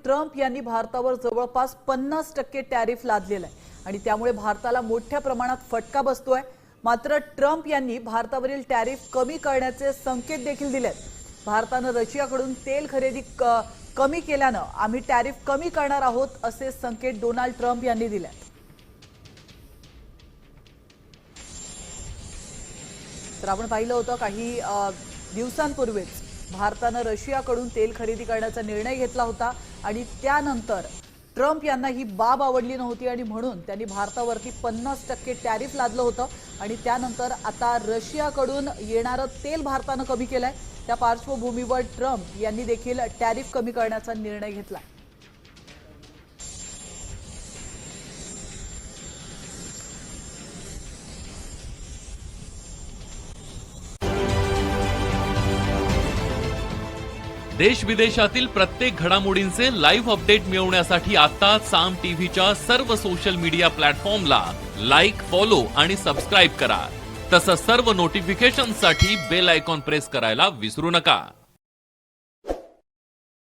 Trump यांनी भारतावर जवळपास 50% टॅरिफ लादलेला आहे आणि त्यामुळे भारताला मोठ्या प्रमाणात फटका बसतोय। मात्र ट्रम्प यांनी भारतावरील टॅरिफ कमी करण्याचे संकेत देखील दिलेत। भारताने रशियाकडून तेल खरेदी कमी केल्याने आम्ही टॅरिफ कमी करणार आहोत असे संकेत डोनाल्ड ट्रम्प यांनी दिले। तर आपण पाहिलं होतं काही दिवसांपूर्वीच भारताने रशियाकडून तेल खरेदी करण्याचा निर्णय घेतला होता आणि त्यानंतर ट्रम्प यांना ही बाब आवडली नव्हती आणि म्हणून त्यांनी भारतावरती 50% टॅरिफ लादलं होतं आणि त्यानंतर आता रशियाकडून येणारं तेल भारताने कमी केलंय। त्या पार्श्वभूमीवर ट्रम्प यांनी देखील टॅरिफ कमी करण्याचा निर्णय घेतला। देश विदेशातील प्रत्येक घडामोडींचे लाईव्ह अपडेट मिळवण्यासाठी आता साम टीव्हीच्या सर्व सोशल मीडिया प्लॅटफॉर्मला लाईक, फॉलो आणि सबस्क्राईब करा। तसंच सर्व नोटिफिकेशनसाठी बेल आयकॉन प्रेस करायला विसरू नका।